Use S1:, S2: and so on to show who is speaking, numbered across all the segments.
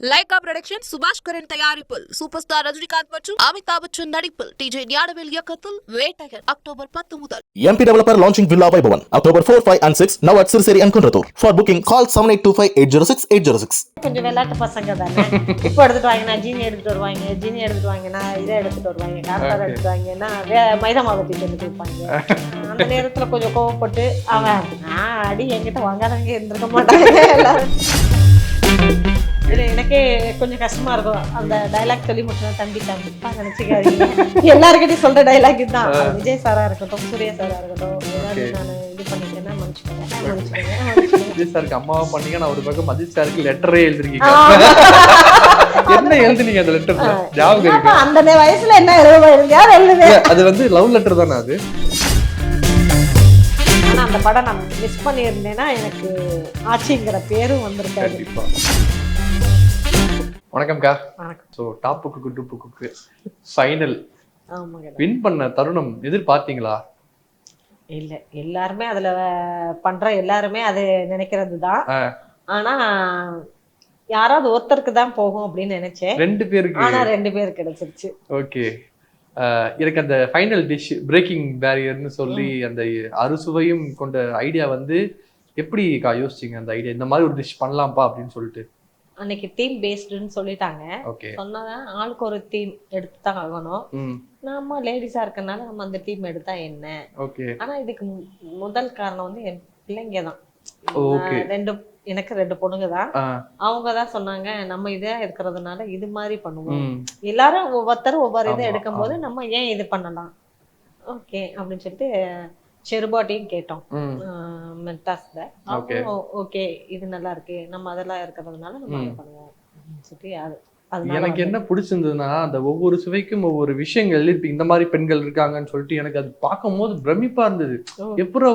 S1: Lyca production Subash Karan தயாரிப்பில் super star Rajinikanth மற்றும் அமிதாப் பச்சன் நடிப்பில் டிஜே ஞானவேல் இயக்கத்தில் வேட்டையன் அக்டோபர் 10 முதல்.
S2: MP Developer launching Villa Vaibhavan October 4, 5 and 6 now at Sirseri and Kunratur. For booking call 7825806806.
S3: கொஞ்சம் விளையாட்டு பசங்க தானே. இப்போ எடுத்துட்டு வாங்கினா ஜீனி எடுத்துட்டு வருவாங்க, ஜீனி எடுத்துட்டு வாங்கினா இதை எடுத்துட்டு வருவாங்க, கார்த்தார் எடுத்துட்டு வாங்கினா மைதா மாவு தூக்கி வந்து கொடுப்பாங்க. அந்த நேரத்துல கொஞ்சம் கோவப்பட்டு அவன் அடி என்கிட்ட வாங்காதவங்க இருந்திருக்க மாட்டாங்க எல்லாரும். இல்லை எனக்கே கொஞ்சம் கஷ்டமா இருக்கும் அந்த டைலாக் சொல்லி மட்டும் தம்பி தம்பிப்பா நினைச்சுக்காதீங்க. எல்லாருக்கிட்டையும் சொல்ற டைலாக் தான். விஜய் சாரா இருக்கட்டும், சூர்யா சாரா இருக்கட்டும், ஏதாவது நான் இது பண்ணிட்டேன்னா மன்னிச்சுக்கோங்க.
S4: விஜய் சாருக்கு அம்மாவா பண்ணீங்க, நான் ஒரு பக்கம் அஜித் சாருக்கு லெட்டரே எழுதிருக்கீங்க. என்ன எழுதுனீங்க அந்த லெட்டர்ல? ஞாபகம் இருக்கு?
S3: அந்த வயசுல என்ன எழுதுவேன்,
S4: அது வந்து லவ் லெட்டர் தானே அது?
S3: ஆனா அந்த படம் நான் மிஸ் பண்ணியிருந்தேன்னா எனக்கு ஆட்சிங்கிற பேரும் வந்திருக்காது.
S4: கண்டிப்பா. வணக்கம்க்கா.
S3: வணக்கம்.
S4: ஸோ டாப்புக்கு டூப்புக்கு ஃபைனல்
S3: ஆமாங்க.
S4: வின் பண்ண தருணம் எதிர்பார்த்தீங்களா?
S3: இல்லை, எல்லாருமே அதுல பண்ற எல்லாருமே அது நினைக்கிறது தான். ஆனா யாராவது ஒருத்தருக்கு தான் போகும் அப்படின்னு நினைச்சேன்.
S4: 2 பேருக்கு.
S3: ஆனா 2 பேர் கிடைச்சிருச்சு.
S4: ஓகே. எனக்கு அந்த ஃபைனல் டிஷ் பிரேக்கிங் பேரியர்னு சொல்லி அந்த அறுசுவையும் கொண்ட ஐடியா வந்து எப்படிக்கா யோசிச்சிங்க? அந்த ஐடியா இந்த மாதிரி ஒரு டிஷ் பண்ணலாம்ப்பா அப்படின்னு சொல்லிட்டு
S3: அன்னைக்கு தீம் பேஸ்டுன்னு சொல்லிட்டாங்க. சொன்னதான் ஆளுக்கு ஒரு தீம் எடுத்து தான் ஆகணும். நம்ம லேடிஸா இருக்கனால நம்ம அந்த தீம் எடுத்தா என்ன. ஆனா இதுக்கு முதல் காரணம் வந்து என் பிள்ளைங்க தான். எனக்கு 2 பொண்ணுங்க தான். அவங்கதான் சொன்னாங்க நம்ம இதா இருக்கிறதுனால இது மாதிரி பண்ணுவோம், எல்லாரும் ஒவ்வொருத்தரும் ஒவ்வொரு இதை எடுக்கும் போது நம்ம ஏன் இது பண்ணலாம் ஓகே அப்படின்னு சொல்லிட்டு செருபாட்டியும் கேட்டோம் மென்டாஸ்ல. ஓகே இது நல்லா இருக்கு, நம்ம அதெல்லாம் இருக்கிறதுனால நம்ம அதை பண்ணுவோம் சொல்லி
S4: எனக்கு என்ன பிடிச்சிருந்ததுன்னா அந்த ஒவ்வொரு சுவைக்கும் ஒவ்வொரு விஷயங்கள் இப்ப இந்த மாதிரி பெண்கள் இருக்காங்கன்னு சொல்லிட்டு எனக்கு அது பார்க்கும் போது பிரமிப்பா இருந்தது. எப்படி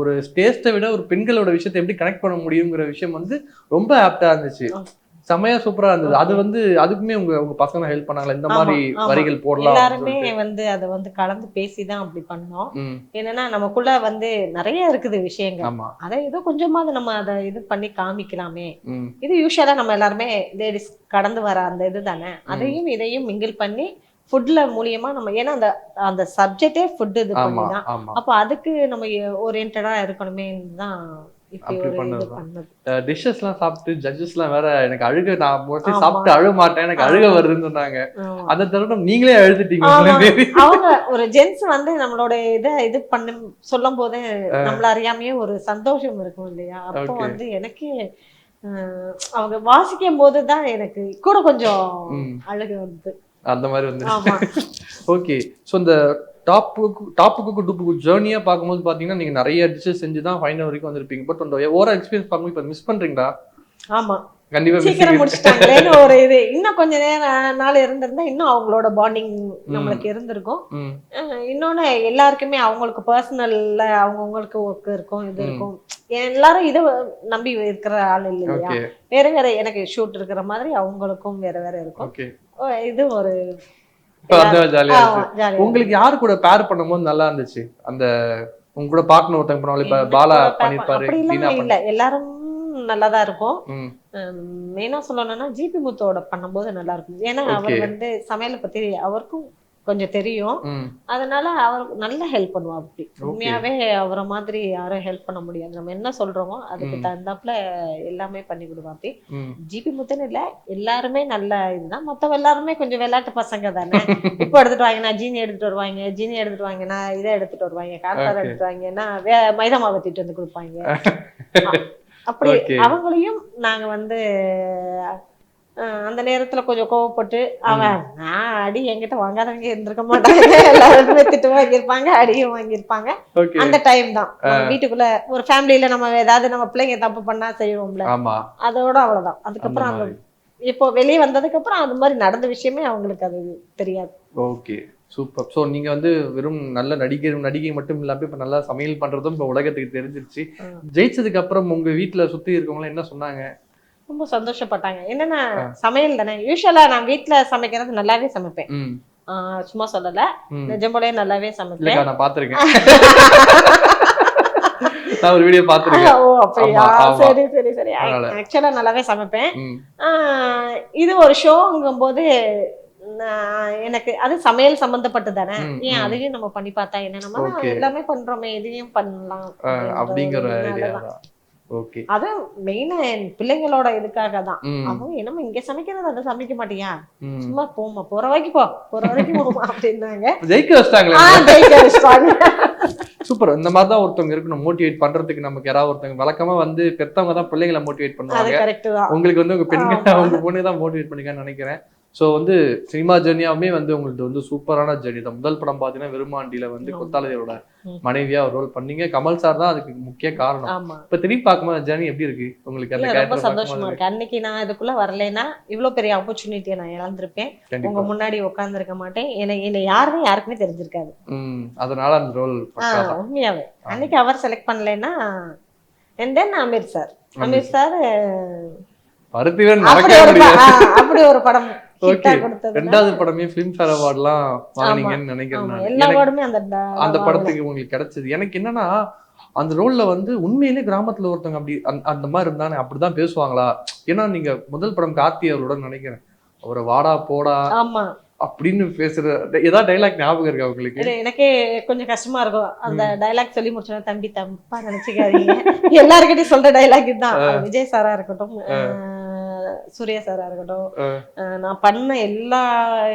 S4: ஒரு டேஸ்ட்டை விட ஒரு பெண்களோட விஷயத்தை எப்படி கனெக்ட் பண்ண முடியுங்கிற விஷயம் வந்து ரொம்ப ஆப்டா இருந்துச்சு. செமையா சூப்பரா இருந்தது. அது வந்து அதுக்குமே உங்க பசங்க ஹெல்ப் பண்ணாங்களா? இந்த மாதிரி வரிகள் போடலாம்
S3: எல்லாருமே வந்து அதை வந்து கலந்து பேசிதான் அப்படி பண்ணோம். என்னன்னா நமக்குள்ள வந்து நிறைய இருக்குது விஷயங்கள். அதை ஏதோ கொஞ்சமாவது நம்ம அதை இது பண்ணி காமிக்கலாமே. இது யூஸ்வலா நம்ம எல்லாருமே லேடிஸ் கடந்து வர அந்த இது தானே. அதையும் இதையும் மிங்கிள் பண்ணி ஃபுட்ல மூலியமா நம்ம, ஏன்னா அந்த அந்த சப்ஜெக்டே ஃபுட் இது பண்ணிதான். அப்ப அதுக்கு நம்ம ஓரியன்டா இருக்கணுமே தான்
S4: டிஷ்ஷஸ் எல்லாம் சாப்பிட்டு ஜட்ஜஸ் எல்லாம் வேற எனக்கு அழுக, நான் மோஸ்ட்லி சாப்பிட்டு அழுக மாட்டேன், எனக்கு அழுக வருதுன்னு சொன்னாங்க. அந்த தருணம் நீங்களே அழுதுட்டீங்க.
S3: அவங்க ஒரு ஜென்ஸ் வந்து நம்மளோட இது பண்ண சொல்லும் போது நம்மள அறியாமையே ஒரு சந்தோஷம் இருக்கும் இல்லையா. அப்போ வந்து எனக்கு அவங்க வாசிக்கும் போதுதான் எனக்கு கூட கொஞ்சம் அழுக வந்து
S4: அந்த மாதிரி வந்து. ஓகே. ஸோ இந்த டாப்புக்கு டூப்புக்கு ஜேர்னியா பார்க்கும்போது பாத்தீங்கன்னா நீங்க நிறைய டிஷஸ் செஞ்சு தான் ஃபைனல் வரைக்கும் வந்திருப்பீங்க. பட் அந்த ஓவரால் எக்ஸ்பீரியன்ஸ் பார்க்கும்போது இப்போ மிஸ் பண்றீங்களா?
S3: ஆமா,
S4: கண்டிப்பா
S3: சீக்கிரம் முடிச்சிட்டாங்களேன்னு ஒரு இது. இன்னும் கொஞ்ச நாள் இருந்திருந்தா இன்னும் அவங்களோட பாண்டிங் நம்மளுக்கு இருந்திருக்கும். இன்னொன்னு எல்லாருக்குமே அவங்களுக்கு பர்சனல்ல அவங்கவுங்களுக்கு ஒர்க் இருக்கும், இது இருக்கும். எல்லாரும் இதை நம்பி இருக்கிற ஆள் இல்லையா. வேற வேற எனக்கு ஷூட் இருக்கிற மாதிரி அவங்களுக்கும் வேற வேற இருக்கும். இது ஒரு
S4: உங்களுக்கு யாரு கூட பேர் பண்ணும்போது நல்லா இருந்துச்சு? அந்த உங்க கூட பார்ட்னர் ஒருத்தங்க பண்ணுவாங்க, இப்ப பாலா பண்ணிருப்பாரு.
S3: இல்ல எல்லாரும் நல்லாதான் இருக்கும். மெயினா சொல்லணும்னா ஜிபி முத்தோட பண்ணும்போது நல்லா இருக்கும். ஏன்னா அவர் வந்து சமையலை பத்தி அவருக்கும் கொஞ்சம் தெரியும். அதனால அவர் நல்ல ஹெல்ப் பண்ணுவா. அப்படி உண்மையாவே அவரை மாதிரி யாரும் ஹெல்ப் பண்ண முடியாது. நம்ம என்ன சொல்றோமோ அதுக்கு தகுந்தாப்புல எல்லாமே பண்ணி விடுவா. அப்படி ஜிபி முத்துன்னு இல்ல, எல்லாருமே நல்ல இதுதான். மத்தவங்க எல்லாருமே கொஞ்சம் விளையாட்டு பசங்க தானே. இப்போ எடுத்துட்டு வாங்கினா ஜீனி எடுத்துட்டு வருவாங்க, ஜீனி எடுத்துட்டு வாங்கினா இதை எடுத்துட்டு வருவாங்க, கார்த்தார் எடுத்துட்டு வாங்கினா மைதா மாவு தூக்கிட்டு வந்து கொடுப்பாங்க. அப்படி அவங்களையும் நாங்க வந்து அந்த நேரத்துல கொஞ்சம் கோவப்பட்டு அவன் அடி என்கிட்ட வாங்காதவங்க இருந்திருக்க மாட்டாங்க. எல்லாருமே திட்டு வாங்கியிருப்பாங்க, அடியும் வாங்கியிருப்பாங்க. அந்த டைம் தான் வீட்டுக்குள்ள ஒரு ஃபேமிலியில நம்ம ஏதாவது நம்ம பிள்ளைங்க தப்பு பண்ணா செய்வோம்ல, அதோட அவ்வளவுதான். அதுக்கப்புறம் அந்த இப்போ வெளியே வந்ததுக்கு அப்புறம் அது மாதிரி நடந்த விஷயமே அவங்களுக்கு அது தெரியாது.
S4: Okay, super. ஸோ நீங்க வந்து வெறும் நல்ல நடிகை மட்டும் இல்லாம இப்ப நல்லா சமையல் பண்றதும் இப்ப உலகத்துக்கு தெரிஞ்சிருச்சு. ஜெயிச்சதுக்கு அப்புறம் உங்க வீட்டுல சுத்தி இருக்கவங்க என்ன சொன்னாங்க?
S3: ரொம்ப சந்தோஷப்பட்டாங்க. என்னன்னா சமையல் தானே. யூஸ்வலா நான் வீட்டுல சமைக்கிறது நல்லாவே சமைப்பேன், சும்மா சொல்லல, நிஜம்போலே நல்லாவே சமைப்பேன்.
S4: நான் பாத்திருக்கேன். நான் ஒரு வீடியோ பாத்துருக்கேன்.
S3: ஓ அப்படியா, சரி சரி சரி. ஆக்சுவலா நல்லாவே சமைப்பேன்.
S4: ம்.
S3: இது ஒரு ஷோங்கும் போது எனக்கு அது சமையல் சம்பந்தப்பட்டு தானே, ஏன் அதையும் நம்ம பண்ணி பார்த்தா என்ன, நம்ம எல்லாமே பண்றோமே இதையும் பண்ணலாம்
S4: அப்படிங்கிற ஐடியா தான். ஓகே.
S3: அது மெயினா என் பிள்ளைங்களோட இதுக்காக தான். அவங்க என்னமோ இங்க சமைக்கிறது அதை சமைக்க மாட்டியா, சும்மா போமா போற வரைக்கும் போமா அப்படின்னாங்க.
S4: ஜெயிக்க வச்சிட்டாங்களே.
S3: ஜெயிக்க வச்சிட்டாங்க.
S4: சூப்பர். இந்த மாதிரி தான் ஒருத்தவங்க இருக்கணும் மோட்டிவேட் பண்றதுக்கு. நமக்கு யாராவது ஒருத்தவங்க வழக்கமா வந்து பெத்தவங்க தான் பிள்ளைங்களை மோட்டிவேட் பண்ணுவாங்க. உங்களுக்கு வந்து உங்க பெண்கள் உங்க பொண்ணு தான் மோட்டிவேட் பண்ணிக்கன்னு நினைக்கிறேன். ஸோ வந்து சினிமா ஜெர்னியாவுமே வந்து உங்களுக்கு வந்து சூப்பரான ஜெர்னி தான். முதல் படம் பார்த்தீங்கன்னா விருமாண்டியில வந்து கொத்தாலயோட மனைவியா ஒரு ரோல் பண்ணீங்க. கமல் சார் தான் அதுக்கு முக்கிய காரணம். இப்ப திரும்பி பார்க்கும்போது ஜெர்னி எப்படி இருக்கு உங்களுக்கு? அந்த
S3: ரொம்ப சந்தோஷமா இருக்கு. அன்னைக்கு நான் இதுக்குள்ள வரலைன்னா இவ்வளவு பெரிய ஆப்பர்ச்சுனிட்டியை நான் இழந்திருப்பேன். உங்க முன்னாடி உட்கார்ந்துருக்க மாட்டேன். என்னை யாருக்குமே தெரிஞ்சிருக்காது.
S4: அதனால அந்த ரோல்
S3: உண்மையாவே அன்னைக்கு அவர் செலக்ட் பண்ணலைன்னா அமீர் சார் அப்படி ஒரு படம்.
S4: ரெண்டாவது படமே பிலிம்ஃபேர் அவார்ட்லாம் வாங்குனீங்கன்னு நினைக்கிறேன். அந்த படத்துக்கு உங்களுக்கு கிடைச்சது. எனக்கு என்னன்னா அந்த ரோல்ல வந்து உண்மையிலே கிராமத்துல ஒருத்தவங்க அப்படி அந்த மாதிரி இருந்தானே அப்படிதான் பேசுவாங்களா? ஏன்னா நீங்க முதல் படம் கார்த்தி அவரோட நினைக்கிறேன், அவரை வாடா போடா அப்படின்னு பேசுற ஏதாவது டைலாக் ஞாபகம் இருக்கா உங்களுக்கு?
S3: எனக்கே கொஞ்சம் கஷ்டமா இருக்கும் அந்த டைலாக் சொல்லி முடிச்சோன்னா, தம்பி தப்பா நினைச்சுக்காதீங்க, எல்லாருக்கிட்டையும் சொல்ற டைலாக் தான். விஜய் சாரா இருக்கட்டும், சூர்யா சாரா இருக்கட்டும், நான் பண்ண எல்லா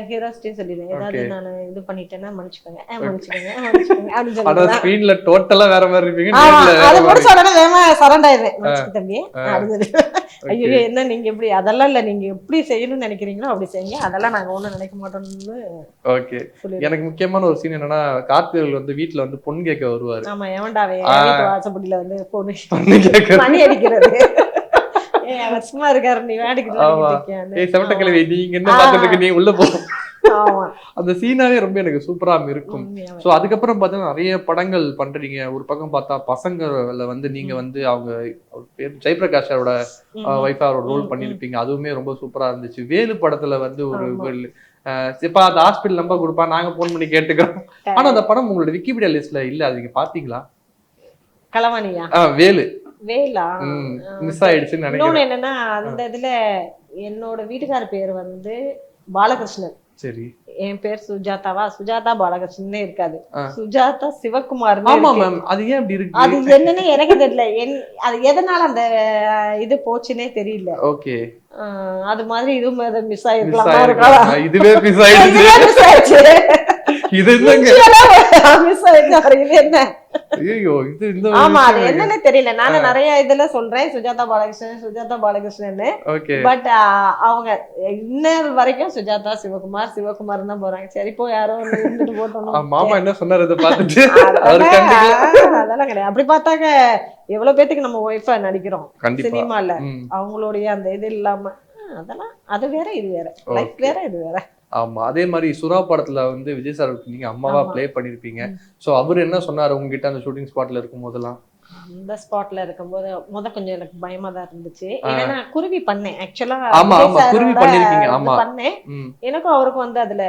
S3: ஹீரோஸ்டையும் சொல்லிடுவேன், ஏதாவது நான் இது பண்ணிட்டேன்னா மன்னிச்சுக்கோங்க அப்படின்னு
S4: சொல்லுவேன். டோட்டலா வேற மாதிரி இருப்பீங்க.
S3: அதை முடிச்ச உடனே வேமா சரண்ட் ஆயிடுவேன், மன்னிச்சுக்க தம்பி அப்படின்னு. ஐயோ என்ன நீங்க எப்படி, அதெல்லாம் இல்ல, நீங்க எப்படி செய்யணும்னு நினைக்கிறீங்களோ அப்படி செய்யுங்க, அதெல்லாம் நாங்க ஒண்ணும் நினைக்க மாட்டோம்னு.
S4: ஓகே. எனக்கு முக்கியமான ஒரு சீன் என்னன்னா, கார்த்திகள் வந்து வீட்டுல வந்து பொண்ணு கேட்க வருவாரு.
S3: ஆமா, எவன்டாவே வாசப்படியில வந்து பொண்ணு கேட்க மணி அடிக்கிறது. அவர் சும்மா இருக்காரு, நீ
S4: வேடிக்கை நீங்க என்ன பாத்துட்டு நீ உள்ள போ. அந்த சீனாவே ரொம்ப எனக்கு சூப்பரா இருக்கும். சோ அதுக்கப்புறம் பாத்தீங்கன்னா நிறைய படங்கள் பண்றீங்க. ஒரு பக்கம் பார்த்தா பசங்கள்ல வந்து நீங்க வந்து அவங்க ஜெயபிரகாஷோட வைஃபா ரோல் பண்ணிருப்பீங்க, அதுவுமே ரொம்ப சூப்பரா இருந்துச்சு. வேலு படத்துல வந்து ஒரு இப்ப அந்த ஹாஸ்பிட்டல் நம்பர் கொடுப்பா, நாங்க போன் பண்ணி கேட்டுக்கிறோம். ஆனா அந்த படம் உங்களோட விக்கிபீடியா லிஸ்ட்ல இல்ல, அது நீங்க பாத்தீங்களா?
S3: களவாணியா? வேலா
S4: மிஸ் ஆயிடுச்சுன்னு நினைக்கிறேன்.
S3: என்னன்னா அந்த இதுல என்னோட வீட்டுக்கார பேர் வந்து பாலகிருஷ்ணன்.
S4: சரி.
S3: என் பேர் சுஜாதாவா, சுஜாதா பாலகிருஷ்ணனே இருக்காது, சுஜாதா சிவகுமார்.
S4: அது ஏன் அப்படி இருக்கு?
S3: அது என்னன்னு எனக்கு தெரியல, அது எதனால அந்த இது போச்சுன்னே தெரியல.
S4: ஓகே.
S3: அது மாதிரி இதுவும் மிஸ் ஆயிருக்கலாம்.
S4: இதுவே மிஸ் ஆயிடுச்சு. இது
S3: என்ன? ஆமா, அது என்னன்னு தெரியல. நானும் நிறைய இதுல சொல்றேன் சுஜாதா பாலகிருஷ்ணன், பட் அவங்க இன்னும் வரைக்கும் சுஜாதா சிவகுமார் தான் போறாங்க. சரி போ, யாரோ இருந்துட்டு போட்டோம்.
S4: மாமா என்ன சொன்னாரு இத பார்த்துட்டு?
S3: அதெல்லாம் கிடையாது. அப்படி பார்த்தாக்க எவ்வளவு பேத்துக்கு நம்ம ஒய்ஃபா நடிக்கிறோம் சினிமால, அவங்களுடைய அந்த இது இல்லாம. அதெல்லாம் அது வேற, இது வேற, லைஃப் வேற, இது வேற.
S4: ஆமா. அதே மாதிரி சுறா படத்துல வந்து விஜய் சார் நீங்க அம்மாவா பிளே பண்ணிருப்பீங்க. சோ அவர் என்ன சொன்னாரு உங்ககிட்ட அந்த ஷூட்டிங் ஸ்பாட்ல இருக்கும் போதெல்லாம்?
S3: அந்த ஸ்பாட்ல இருக்கும்போது கொஞ்சம் எனக்கு பயமா தான் இருந்துச்சு. ஏன்னா குருவி பண்ணேன் ஆக்சுவலா.
S4: குருவி பண்ணிருக்கீங்க. ஆமா,
S3: பண்ணேன். எனக்கும் அவருக்கும் வந்து அதுல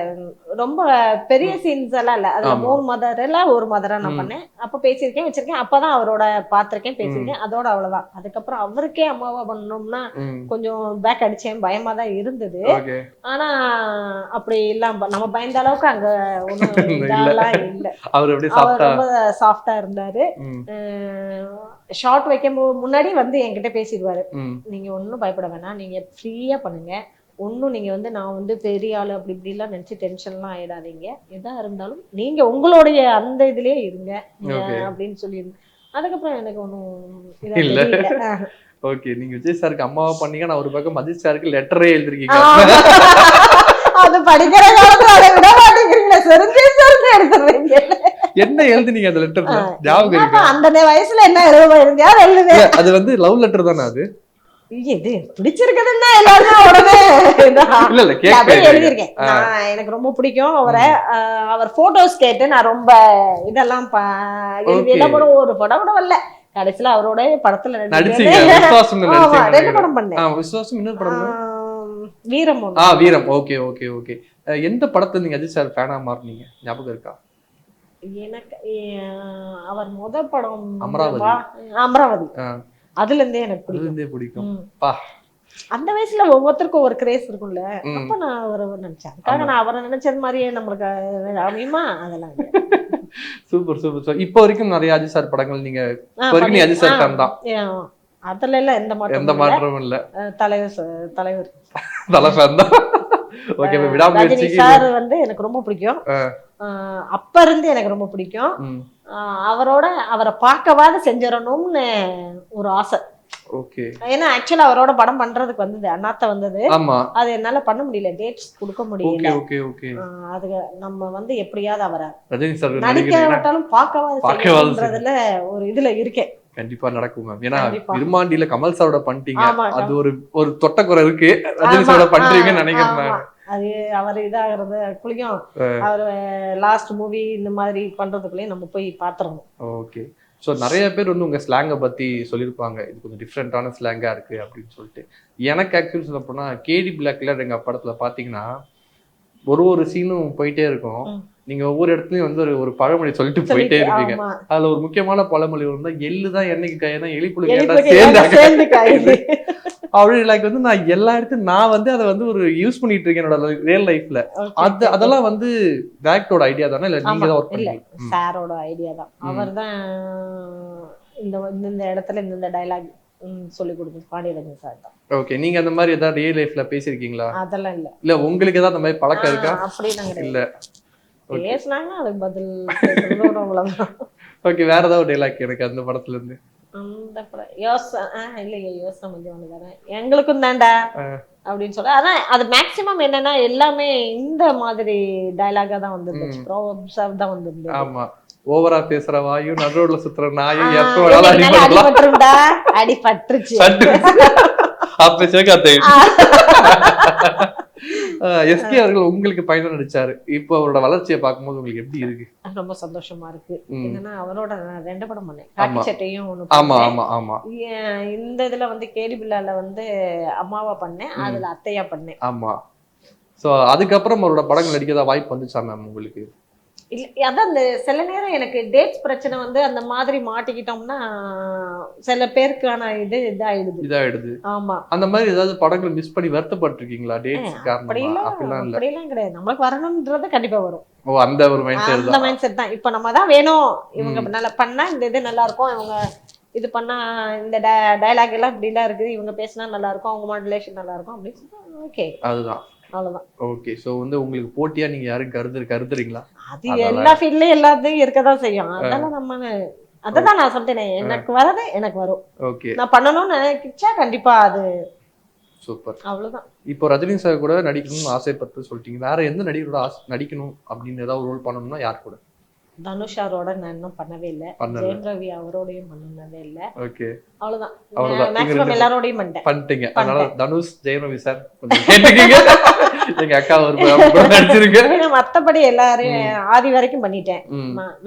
S3: ரொம்ப பெரிய சீன்ஸ் எல்லாம் இல்ல, அதுல 3 மதர்ல ஒரு மதரா நான் பண்ணேன். அப்ப பேசியிருக்கேன், வச்சிருக்கேன், அப்பதான் அவரோட பாத்திருக்கேன், பேசியிருக்கேன், அதோட அவ்வளவுதான். அதுக்கப்புறம் அவருக்கே அம்மாவா பண்ணணும்னா கொஞ்சம் பேக் அடிச்சேன், பயமா தான் இருந்தது. ஆனா அப்படி இல்லாம நம்ம பயந்த அளவுக்கு அங்க ஒண்ணும் இல்ல. அவர் ரொம்ப சாஃப்டா இருந்தாரு. ஷார்ட் வைக்கும் முன்னாடி வந்து என்கிட்ட பேசிடுவாரு, நீங்க ஒன்னும் பயப்பட வேணாம், நீங்க ஃப்ரீயா பண்ணுங்க, ஒன்னும் நீங்க வந்து நான் வந்து பெரிய ஆளு அப்படி இப்படி எல்லாம் நினைச்சு டென்ஷன்லாம் ஆயிடாதீங்க, எதா இருந்தாலும் நீங்க உங்களுடைய அந்த இதுலயே இருங்க அப்படின்னு சொல்லியிருந்தேன். அதுக்கப்புறம் எனக்கு ஒன்னும் இல்ல.
S4: ஓகே. நீங்க விஜய் சாருக்கு அம்மாவா பண்ணீங்க, நான் ஒரு பக்கம் அஜித் சாருக்கு லெட்டரே எழுதிருக்கீங்க.
S3: அது படிக்கிற காலத்துல அதை விட மாட்டேங்கிறீங்களா? எடுத்துறீங்க.
S4: என்ன எழுதுனீங்க அந்த லெட்டர்ல? ஞாபகம் இருக்கா?
S3: அந்த வயசுல என்ன எழுதுங்க?
S4: அது வந்து லவ் லெட்டர் தானே அது?
S3: இது பிடிச்சிருக்குதுன்னா எல்லாரும் உடனே
S4: இல்ல
S3: எழுதிருக்கேன். எனக்கு ரொம்ப பிடிக்கும் அவரை. அவர் போட்டோஸ் கேட்டு நான் ரொம்ப இதெல்லாம் எழுதியெல்லாம் கூட ஒரு படம் கூட வரல. கடைசியில அவரோட படத்துல
S4: நடிச்சீங்க.
S3: 2 படம் பண்ணேன்.
S4: விசுவாசம், இன்னொரு படம்
S3: வீரம்.
S4: வீரம். Okay okay okay. எந்த படத்துல நீங்க அஜித் சார் ஃபேனா மாறினீங்க ஞாபகம் இருக்கா?
S3: எனக்கு அவர் முதல் படம்
S4: அமராவதி.
S3: அதுல இருந்தே எனக்கு பிடிக்கும்.
S4: இருந்தே பிடிக்கும்.
S3: ம்.
S4: பா.
S3: அந்த வயசுல ஒவ்வொருத்தருக்கும் ஒரு கிரேஸ் இருக்கும்ல. அப்ப நான் அவரை நினைச்சேன். அதுக்காக நான் அவரை நினைச்சது மாதிரியே நம்மளுக்கு அமையுமா? அதெல்லாம் இல்ல.
S4: Super super sir. இப்போ வரைக்கும் நிறைய அஜித் சார் படங்கள் நீங்க இப்போ வரைக்கும் நீ அஜித் சார் ஃபேன் தான்?
S3: அதுல எல்லாம் எந்த
S4: எந்த மாற்றமும் இல்ல.
S3: தலைவர்
S4: தல ஃபேன் தான். ஓகே,
S3: ரஜினி சார் வந்து எனக்கு ரொம்ப பிடிக்கும். அப்ப இருந்து எனக்கு ரொம்ப பிடிக்கும். அவரை பார்க்கவாது செஞ்சிடணும்னு ஒரு ஆசை.
S4: ஓகே.
S3: ஏன்னா ஆக்சுவலா அவரோட படம் பண்றதுக்கு வந்தது, அண்ணாத்த வந்தது.
S4: ஆமா.
S3: அது என்னால பண்ண முடியல, டேட்ஸ் கொடுக்க முடியல.
S4: Okay okay.
S3: அது நம்ம வந்து எப்படியாவது அவரை
S4: ரஜினி சார்
S3: நடிக்காவிட்டாலும் பார்க்கவாதுன்றதுல ஒரு இதுல இருக்கேன்.
S4: கண்டிப்பா நடக்கும் மேம். ஏன்னா விருமாண்டியில கமல் சாரோட பண்ணிட்டீங்க, அது ஒரு தொட்டக்குறை இருக்கு. ரஜினி சாரோட பண்றீங்கன்னு நினைக்கிறேன்.
S3: அது அவர் இதாகிறது குளிக்கும், அவர் லாஸ்ட் மூவி இந்த மாதிரி பண்றதுக்குள்ளேயும் நம்ம போய் பாத்துறோம்.
S4: ஓகே. ஸோ நிறைய பேர் வந்து உங்க ஸ்லாங்கை பத்தி சொல்லியிருப்பாங்க, இது கொஞ்சம் டிஃப்ரெண்டான ஸ்லாங்கா இருக்கு அப்படின்னு சொல்லிட்டு. எனக்கு ஆக்சுவலி சொல்ல போனா கேடி பிளாக்ல எங்க படத்துல பாத்தீங்கன்னா ஒரு சீனும் போயிட்டே இருக்கும். நீங்க ஒவ்வொரு இடத்துலயும் வந்து ஒரு பழமொழி சொல்லிட்டு போயிட்டே இருப்பீங்க. அதுல ஒரு முக்கியமான பழமொழி இருந்தா, எள்ளுதான் எண்ணெய்க்கு காயதான் எலிப்புழுக்கு சேர்ந்து அப்படி லைக் வந்து நான் எல்லா இடத்துலயும் நான் வந்து அதை வந்து ஒரு யூஸ் பண்ணிட்டு இருக்கேன் என்னோட ரியல் லைஃப்ல. அதெல்லாம் வந்து டைரக்டரோட ஐடியா தானே இல்ல நீங்க தான் ஒர்க் பண்ணீங்க?
S3: சாரோட ஐடியா தான். அவர் தான் இந்த இடத்துல இந்த டைலாக் சொல்லி கொடுத்தது பாண்டியராஜன் சார் தான். ஓகே.
S4: நீங்க அந்த மாதிரி ஏதாவது ரியல் லைஃப்ல பேசிருக்கீங்களா?
S3: அதெல்லாம் இல்ல.
S4: இல்ல உங்களுக்கு ஏதாவது அந்த மாதிரி பழக்கம் இருக்கா?
S3: அப்படிலாம்
S4: இல்ல.
S3: பேசினாங்கன்னா அதுக்கு பதில் அவ்வளவுதான்.
S4: ஓகே. வேற ஏதாவது டைலாக் எனக்கு அந்த படத்துல இருந்து?
S3: அந்த படம் யோசனை கொஞ்சம் தானே எங்களுக்கும் தாண்டா அப்படின்னு சொல்ல. ஆனா அது மேக்சிமம் என்னன்னா எல்லாமே இந்த மாதிரி டைலாகா தான் வந்துருந்துச்சு, ப்ரோவர்ப்ஸா தான் வந்துருந்துச்சு.
S4: ஆமா. ஓவரா பேசுற வாயும் நடுரோட்ல சுத்துற நாயும்
S3: அடிபட்டுருச்சு.
S4: அப்ப சேர்க்க எஸ்கே அவர்கள் உங்களுக்கு பயணம் நடிச்சாரு. இப்போ அவரோட வளர்ச்சியை பார்க்கும்போது உங்களுக்கு எப்படி இருக்கு?
S3: ரொம்ப சந்தோஷமா இருக்கு. என்னன்னா அவரோட நான் 2 படம் பண்ணேன், காக்கி சட்டையும் ஒண்ணு.
S4: ஆமா ஆமா ஆமா.
S3: இந்த இதுல வந்து கேடி பிள்ளால வந்து அம்மாவா பண்ணேன், அதுல அத்தையா பண்ணேன்.
S4: ஆமா. சோ அதுக்கப்புறம் அவரோட படங்கள் நடிக்கதா வாய்ப்பு வந்துச்சா மேம் உங்களுக்கு?
S3: இல்ல, அதான் அந்த சில நேரம் எனக்கு டேட்ஸ் பிரச்சனை வந்து அந்த மாதிரி மாட்டிக்கிட்டோம்னா சில பேருக்கான இதாயிடுது. ஆமா.
S4: அந்த மாதிரி ஏதாவது படங்களை மிஸ் பண்ணி வருத்தப்பட்டிருக்கீங்களா டேட்ஸ் காரணமா?
S3: அப்படிலாம் கிடையாது, நம்மளுக்கு வரணும்ன்றது கண்டிப்பா வரும்.
S4: ஓ, அந்த ஒரு
S3: மைண்ட் செட் தான். இப்ப நம்ம தான் வேணும், இவங்க நல்லா பண்ணா இந்த இது நல்லா இருக்கும், இவங்க இது பண்ணா இந்த டயலாக் எல்லாம் இப்படி எல்லாம் இருக்குது, இவங்க பேசினா நல்லா இருக்கும், அவங்க மாடுலேஷன் நல்லா இருக்கும் அப்படின்னு சொல்லி ஓகே, அதுதான் அவ்வளவுதான்.
S4: ஓகே. சோ வந்து உங்களுக்கு போட்டியா நீங்க யாரும் கருதுறீங்களா?
S3: அது எல்லா ஃபீல்ட்லயும் எல்லாத்தையும் இருக்கதான் செய்யும். அதெல்லாம் நம்ம அதான் நான் சொல்லிட்டேனே, எனக்கு வரது எனக்கு வரும்.
S4: ஓகே.
S3: நான் பண்ணணும்னு நினைச்சா கண்டிப்பா அது
S4: சூப்பர்.
S3: அவ்வளவுதான்.
S4: இப்போ ரஜினி சார் கூட நடிக்கணும்னு ஆசைப்பட்டு சொல்லிட்டீங்க. வேற எந்த நடிகரோட நடிக்கணும் அப்படின்னு ஏதாவது ரோல் பண்ணணும்னா யார் கூட?
S3: தனுஷாரோட நான் இன்னும் பண்ணவே இல்லை, ஜெயம் ரவி அவரோடையும் பண்ணவே இல்லை.
S4: ஓகே,
S3: அவ்வளவுதான். மேக்ஸிமம் எல்லாரோடையும் பண்ணிட்டீங்க.
S4: அதனால தனுஷ், ஜெயம் ரவி சார் கொஞ்சம் கேட்டுக்கீங்க. எங்க அக்கா நடிச்சிருக்கேன்.
S3: மத்தபடி எல்லாரையும் ஆதி வரைக்கும் பண்ணிட்டேன்,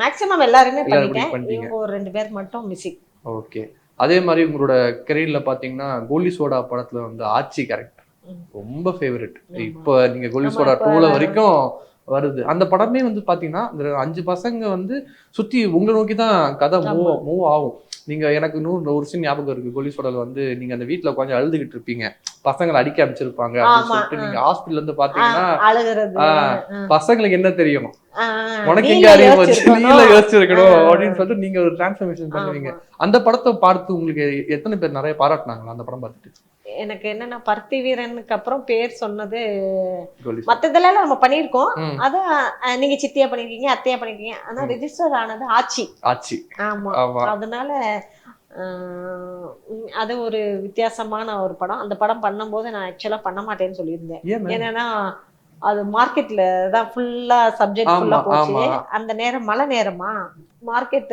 S3: மேக்ஸிமம் எல்லாருமே பண்ணிட்டேன். இவங்க ஒரு 2 பேர் மட்டும் மிஸ்ஸிங்.
S4: ஓகே. அதே மாதிரி உங்களோட கரியர்ல பாத்தீங்கன்னா கோலி சோடா படத்துல வந்து ஆட்சி கேரக்டர் ரொம்ப ஃபேவரட். இப்போ நீங்க கோலி சோடா 2 வரைக்கும் வருது. அந்த படமே வந்து பாத்தீங்கன்னா இந்த 5 பசங்க வந்து சுத்தி உங்களை நோக்கி தான் கதை மூவ் ஆகும். நீங்க எனக்கு ஒரு சீன் ஞாபகம் இருக்கு, கோலி சோடால வந்து நீங்க அந்த வீட்டுல உட்காந்து அழுதுகிட்டு இருப்பீங்க, பசங்களை அடிக்க அமைச்சிருப்பாங்க அப்படின்னு சொல்லிட்டு நீங்க ஹாஸ்பிட்டல் வந்து பாத்தீங்கன்னா பசங்களுக்கு என்ன தெரியும், உனக்கு எங்க அறிவு வச்சு நீல யோசிச்சிருக்கணும் அப்படின்னு சொல்லிட்டு நீங்க ஒரு டிரான்ஸ்ஃபர்மேஷன் பண்ணுவீங்க. அந்த படத்தை பார்த்து உங்களுக்கு எத்தனை பேர் நிறைய பாராட்டினாங்களா அந்த படம் பார்த்துட்டு?
S3: எனக்கு என்னன்னா பருத்தி வீரனுக்கு அப்புறம் பேர் சொன்னது, மத்ததெல்லாம் நம்ம பண்ணிருக்கோம், அதான் நீங்க சித்தியா பண்ணிருக்கீங்க, அத்தையா பண்ணிருக்கீங்க, ஆனா ரெஜிஸ்டர் ஆனது ஆட்சி. ஆமா. அதனால அது ஒரு வித்தியாசமான ஒரு படம். அந்த படம் பண்ணும்போது நான் ஆக்சுவலா பண்ண மாட்டேன்னு சொல்லியிருந்தேன். ஏன்னா அது மார்க்கெட்ல தான் ஃபுல்லா சப்ஜெக்ட் ஃபுல்லா போச்சு. அந்த நேரம் மழை நேரமா, மார்க்கெட்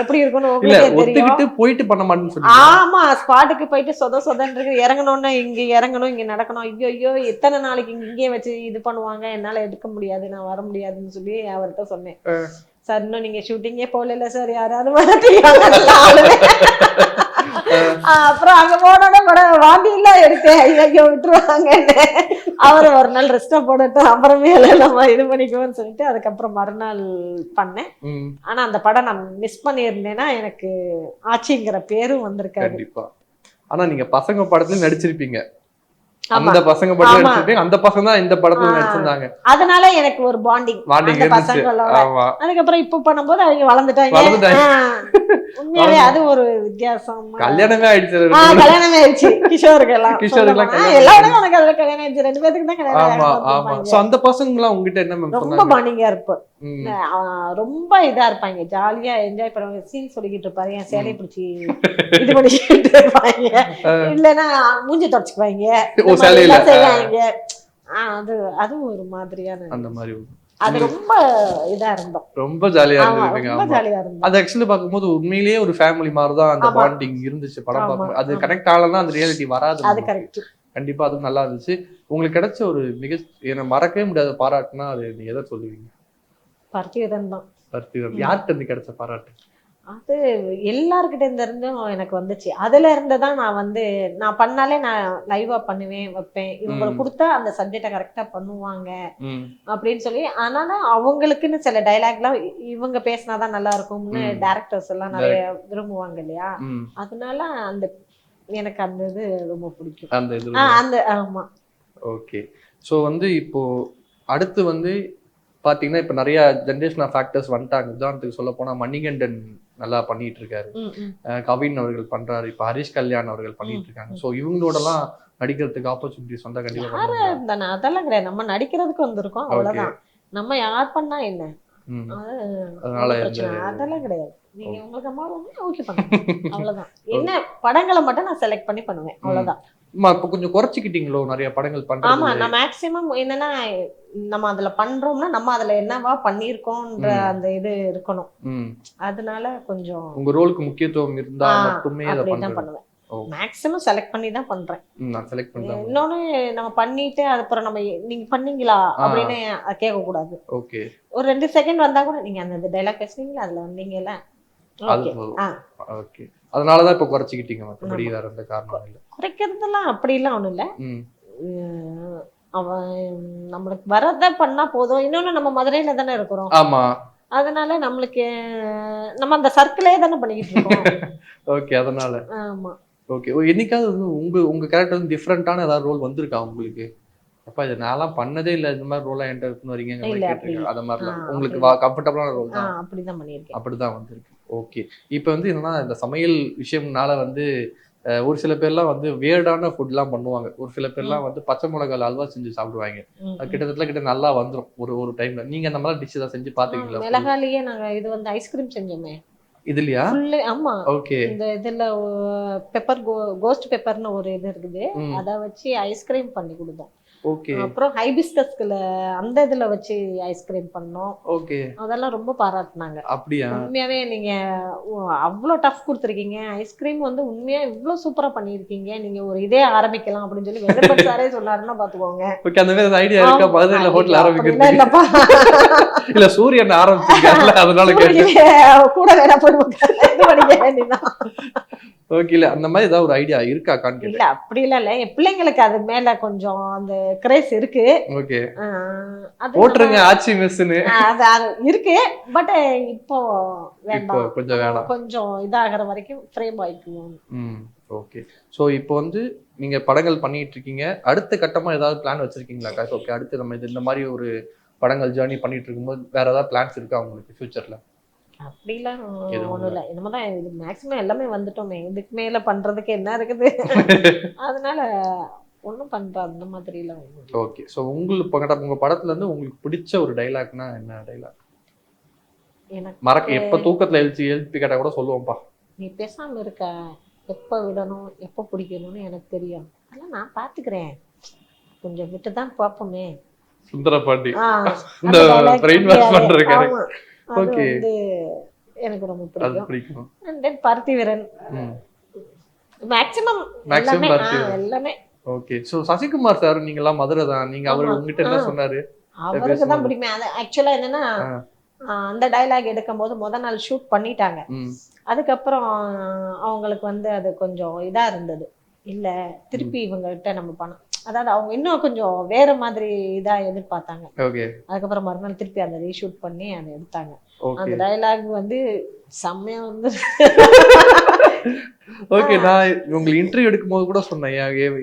S3: எப்படி இருக்கும்னு உங்களுக்கு தெரியும்.
S4: போயிட்டு பண்ண மாட்டேன்னு சொல்லி,
S3: ஆமா, ஸ்பாட்டுக்கு போயிட்டு சொதன்னு இறங்கணும்னு, இங்க இறங்கணும், இங்க நடக்கணும், ஐயோ எத்தனை நாளைக்கு இங்கே வச்சு இது பண்ணுவாங்க, என்னால எடுக்க முடியாது, நான் வர முடியாதுன்னு சொல்லி அவர்கிட்ட சொன்னேன். சார் இன்னும் நீங்க ஷூட்டிங்கே போகல சார், யாராவது அப்புறம் அங்க போனோட கூட வாந்தியெல்லாம் எடுத்தேன், ஐயோ விட்டுருவாங்கன்னு. அவர் ஒரு நாள் ரெஸ்டா போடட்டும், அப்புறமேல நம்ம இது பண்ணிக்குவோம்னு சொல்லிட்டு அதுக்கப்புறம் மறுநாள் பண்ணேன். ஆனா அந்த படம் நான் மிஸ் பண்ணியிருந்தேன்னா எனக்கு ஆச்சிங்கிற பேரும் வந்திருக்காது.
S4: கண்டிப்பா. ஆனா நீங்க பசங்க படத்துல நடிச்சிருப்பீங்க, அந்த பசங்க படத்துல நடிச்சிருப்பீங்க, அந்த பசங்க தான் இந்த படத்துல நடிச்சிருந்தாங்க.
S3: அதனால எனக்கு ஒரு பாண்டிங் பசங்களோட. அதுக்கப்புறம் இப்ப பண்ணும்போது அவங்க வளர்ந்துட்டாங்க. உண்மையாவே அது ஒரு வித்தியாசம்.
S4: கல்யாணமே ஆயிடுச்சு.
S3: கல்யாணமே ஆயிடுச்சு கிஷோருக்கு எல்லாம். எல்லாரும் எனக்கு அதுல கல்யாணம் ஆயிடுச்சு, 2 பேருக்கு தான் கல்யாணம்.
S4: அந்த பசங்க எல்லாம் உங்ககிட்ட என்ன
S3: ரொம்ப பாண்டிங்கா இருப்போம், ரொம்ப இதா இருப்பாங்க, ஜாலியா என்ஜாய் பண்ணுவாங்க. சீன் சொல்லிக்கிட்டு இருப்பாரு, என் சேலையை பிடிச்சி இது பண்ணிக்கிட்டு இருப்பாங்க, இல்லைன்னா மூஞ்சி தொடச்சுக்குவாங்க, செய்வாங்க. அது அது ஒரு மாதிரியான
S4: அந்த மாதிரி
S3: அது ரொம்ப இதா இருந்தோம்,
S4: ரொம்ப ஜாலியா இருந்தது.
S3: ரொம்ப ஜாலியா இருந்தோம்.
S4: அது ஆக்சுவலி பார்க்கும்போது உண்மையிலேயே ஒரு ஃபேமிலி மாதிரி தான் அந்த பாண்டிங் இருந்துச்சு படம் பார்க்கும்போது. அது கனெக்ட் ஆகலன்னா அந்த ரியாலிட்டி வராது.
S3: அது கரெக்ட்.
S4: கண்டிப்பா அது நல்லா இருந்துச்சு. உங்களுக்கு கிடைச்ச ஒரு என்ன மறக்கவே முடியாத பாராட்டுனா அது நீங்க எதை சொல்லுவீங்க?
S3: பார்த்திபன் தான்.
S4: பார்த்திபன். யார்கிட்ட இருந்து கிடைச்ச பாராட்டு?
S3: அது எல்லாருக்கிட்ட இருந்தும் எனக்கு வந்துச்சு. அதுல இருந்துதான் நான் பண்ணாலே நான் லைவா பண்ணுவேன், வைப்பேன். இவங்களுக்கு கொடுத்தா அந்த சப்ஜெக்டை கரெக்டா பண்ணுவாங்க அப்படின்னு சொல்லி. ஆனால அவங்களுக்குன்னு சில டைலாக்லாம் இவங்க பேசினாதான் நல்லா இருக்கும்னு டைரக்டர்ஸ் எல்லாம் நிறைய விரும்புவாங்க இல்லையா. அதனால அந்த எனக்கு அந்த இது ரொம்ப பிடிக்கும். அந்த ஆமா.
S4: ஓகே. ஸோ இப்போ அடுத்து பாத்தீங்கன்னா இப்ப நிறைய ஜென்ரேஷன் ஆஃப் ஃபேக்டர்ஸ் வந்துட்டாங்க. உதாரணத்துக்கு சொல்ல போனா மணிகண்டன் நல்லா பண்ணிட்டு இருக்காரு, கவின் அவர்கள் பண்றாரு, இப்ப ஹரிஷ் கல்யாண் அவர்கள் பண்ணிட்டு இருக்காங்க. சோ இவங்களோட எல்லாம் நடிக்கிறதுக்கு ஆப்பர்ச்சுனிட்டிஸ் வந்தா கண்டிப்பா
S3: அதெல்லாம் கிடையாது. நம்ம நடிக்கிறதுக்கு வந்திருக்கோம், அவ்வளவுதான். நம்ம யார் பண்ணா என்ன, அதெல்லாம் கிடையாது. நீங்க உங்களுக்கு அம்மா ஓகே பண்ணுங்க, அவ்வளவுதான். என்ன படங்களை மட்டும் நான் செலக்ட் பண்ணி பண்ணுவேன், அவ்வளவுதான்.
S4: இப்ப கொஞ்சம் குறைச்சிக்கிட்டீங்களோ நிறைய படங்கள் பண்றது?
S3: ஆமா, நான் மேக்ஸிமம் என்னன்னா நம்ம அதுல பண்றோம்னா நம்ம அதுல என்னவா பண்ணிருக்கோம்ன்ற அந்த இது இருக்கணும். அதனால கொஞ்சம்
S4: உங்க ரோலுக்கு முக்கியத்துவம் இருந்தா மட்டுமே அதை
S3: பண்ணுவேன். மேக்ஸிமம் செலக்ட் பண்ணி தான் பண்றேன். நான் செலக்ட் பண்றேன். இன்னொன்னு நம்ம பண்ணிட்டு அப்புறம் நம்ம நீங்க பண்ணீங்களா அப்படின்னு கேட்க கூடாது.
S4: ஓகே.
S3: ஒரு 2 செகண்ட் வந்தா கூட நீங்க அந்த டைலாக் பேசுனீங்களா, அதுல வந்தீங்கல்ல,
S4: ஓகே. அதனாலதான் இப்ப குறைச்சிக்கிட்டீங்க, மற்றபடி வேற எந்த காரணம் இல்லை.
S3: குறைக்கிறதுலாம் அப்படிலாம் ஒண்ணும் இல்ல. அவன் நம்மளுக்கு வரத பண்ணா போதும். இன்னொன்னு நம்ம மதுரையில தானே இருக்கிறோம்.
S4: ஆமா.
S3: அதனால நம்மளுக்கு நம்ம அந்த சர்க்கிளே தானே பண்ணிக்கிட்டு இருக்கோம்.
S4: ஓகே. அதனால
S3: ஆமா.
S4: ஓகே. என்னைக்காவது உங்க கேரக்டர் டிஃப்ரெண்டான ஏதாவது ரோல் வந்திருக்கா உங்களுக்கு? அப்பா இது நான்லாம் பண்ணதே இல்ல, இந்த மாதிரி ரோலா என்டர் பண்ணி வரீங்க அந்த மாதிரிலாம் உங்களுக்கு கம்ஃபர்டபுளான ரோல் தான்?
S3: அப்படிதான் பண்ணிருக்கேன்.
S4: அப்படிதான் வந்திருக்கு. ஓகே. இப்ப என்னன்னா இந்த சமையல் விஷயம்னால ஒரு சில பேர்லாம் வேர்டான ஃபுட்லாம் பண்ணுவாங்க. ஒரு சில பேர்லாம் பச்சை மிளகாய் அல்வா செஞ்சு சாப்பிடுவாங்க. அது கிட்ட நல்லா வந்துரும் ஒரு டைம்ல. நீங்க அந்த மாதிரி டிஷ் தான் செஞ்சு பாத்தீங்களா?
S3: மிளகாயிலேயே நாங்க இது ஐஸ்கிரீம் செஞ்சோமே
S4: இதுலயா?
S3: ஆமா.
S4: ஓகே.
S3: இந்த இதுல பெப்பர் கோஸ்ட் பெப்பர்னு ஒரு இது இருக்குது, அத வச்சு ஐஸ்கிரீம் பண்ணி கொடுத்தோம்.
S4: ஓகே.
S3: அப்புறம் ஹைபிஸ்கஸ்ல அந்த இதுல வச்சு ஐஸ்கிரீம் பண்ணோம்.
S4: ஓகே.
S3: அதெல்லாம் ரொம்ப பாராட்டுனாங்க.
S4: அப்படியா?
S3: உண்மையாவே நீங்க அவ்வளவு டஃப் கொடுத்துருக்கீங்க, ஐஸ்கிரீம் உண்மையா இவ்வளவு சூப்பரா பண்ணிருக்கீங்க, நீங்க ஒரு இதே ஆரம்பிக்கலாம் அப்படின்னு சொல்லி வெங்கட் சாரே சொன்னாருன்னா பாத்துக்கோங்க.
S4: ஓகே. அந்த மாதிரி ஐடியா இருக்கா? மதுரையில ஹோட்டல் ஆரம்பிக்கிறது இல்லப்பா. இல்ல சூரியன் ஆரம்பிச்சிருக்காங்க, அதனால
S3: கூட வேணா போடுவாங்க.
S4: ஓகே. இல்ல அந்த மாதிரி ஏதாவது ஒரு ஐடியா இருக்கா?
S3: இல்ல அப்படி இல்ல, என் பிள்ளைங்களுக்கு அது மேல கொஞ்சம் அந்த கிரேஸ் இருக்கு.
S4: ஓகே. போட்ருங்க ஆச்சி மிஸ்னு
S3: அது இருக்கு. பட் இப்போ வேண்டாம்,
S4: கொஞ்சம் வேணாம்,
S3: கொஞ்சம் இதாகிற வரைக்கும் ஃப்ரேம் ஆயிக்குவோம்.
S4: ஓகே. சோ இப்போ நீங்க படங்கள் பண்ணிட்டு இருக்கீங்க, அடுத்த கட்டமா ஏதாவது பிளான் வச்சிருக்கீங்களா? ஓகே, அடுத்து நம்ம இந்த மாதிரி ஒரு படங்கள் ஜர்னி பண்ணிட்டு இருக்கும்போது வேற ஏதாவது பிளான்ஸ் இருக்கா உங்களுக்கு ஃபியூச்சர்ல?
S3: அப்படிலாம் ஒண்ணும் இல்ல. என்னமோதான் இது மேக்ஸிமம் எல்லாமே வந்துட்டோமே, இதுக்கு மேல பண்றதுக்கு என்ன இருக்குது? அதனால ஒண்ணும் பண்ற அந்த மாதிரி எல்லாம்.
S4: ஓகே. சோ உங்க படத்துல உங்களுக்கு பிடிச்ச ஒரு டைலாக்னா என்ன டைலாக்? எனக்கு எப்ப தூக்கத்துல எழுப்பி கேட்டா கூட சொல்லுவோம்ப்பா,
S3: நீ பேசாம இருக்க, எப்ப விடணும் எப்ப பிடிக்கணும்னு எனக்கு தெரியும், அதெல்லாம் நான் பாத்துக்கிறேன், கொஞ்சம் விட்டுதான் பாப்போமே.
S4: சுந்தரபாண்டி இந்த பிரெயின் வாஷ் பண்றாரு. ஓகே.
S3: எனக்கு ரொம்ப பிடிக்கும். அண்ட் தென் பார்த்திபன் மேக்ஸிமம் எல்லாமே.
S4: ஓகே. சோ சசிகுமார் சார் நீங்க எல்லாம் மதுரை தான், நீங்க அவர் உங்ககிட்ட என்ன சொன்னாரு?
S3: அவருக்கு தான் பிடிக்குமே. அது ஆக்சுவலா என்னன்னா அந்த டைலாக் எடுக்கும் போது முத நாள் ஷூட் பண்ணிட்டாங்க. அதுக்கப்புறம் அவங்களுக்கு வந்து அது கொஞ்சம் இதா இருந்தது. இல்ல திருப்பி இவங்ககிட்ட நம்ம பணம், அதாவது அவங்க இன்னும் கொஞ்சம் வேற மாதிரி இதா எதிர்பார்த்தாங்க.
S4: ஓகே
S3: அதுக்கப்புறம் மறுநாள் திருப்பி அதை ரீஷூட் பண்ணி அதை எடுத்தாங்க. அந்த
S4: ஓகே
S3: டயலாக் வந்து செம்மையா வந்து
S4: ஓகே. நான் உங்களுக்கு இன்டர்வியூ எடுக்கும் போது கூட சொன்னேன்,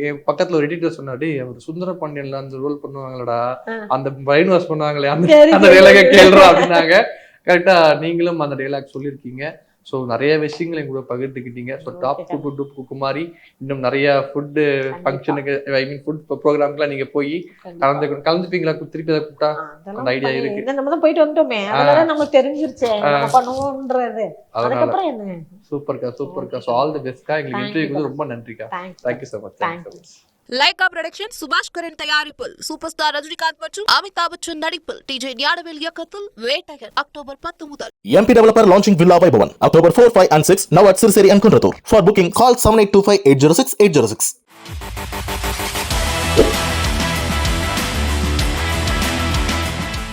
S4: என் பக்கத்துல ஒரு எடிட்டர் சொன்னாடி, அவர் சுந்தர பாண்டியன்ல அந்த ரோல் பண்ணுவாங்களடா, அந்த பிரைன் வாஷ் பண்ணுவாங்களே அந்த டைலாக கேள்றா அப்படின்னாங்க. கரெக்டா நீங்களும் அந்த டைலாக் சொல்லியிருக்கீங்க. ஸோ நிறைய விஷயங்கள் எங்க கூட பகிர்ந்துக்கிட்டீங்க. ஸோ டாப் ஃபுட் குமாரி இன்னும் நிறைய ஃபுட் ஃபங்க்ஷனுக்கு, ஐ மீன் ஃபுட் ப்ரோக்ராம்க்குலாம் நீங்க போய் கலந்துப்பீங்களா? திருப்பி அதை கூப்பிட்டா அந்த ஐடியா இருக்கு.
S3: நம்ம தான் போயிட்டு வந்துட்டோமே, அதனால நமக்கு தெரிஞ்சிருச்சு நம்ம பண்ணுவோம்ன்றது. அதுக்கப்புறம் என்ன?
S4: சூப்பர்க்கா. ஸோ ஆல் தி பெஸ்ட்க்கா. எங்களுக்கு இன்டர்வியூக்கு வந்து ரொம்ப நன்றிக்கா. Thank you so much.
S1: Lyca production Subash Karan தயாரிப்பில் சூப்பர் ஸ்டார் ரஜினிகாந்த் மற்றும் அமிதாப் பச்சன் நடிப்பில் டிஜே ஞானவேல் இயக்கத்தில் வேட்டையன் அக்டோபர் 10 முதல்.
S2: MP developer launching Villa by Bhavan October 4, 5 and 6 now at Sirseri and Kunratur. For booking call 7825 806 806.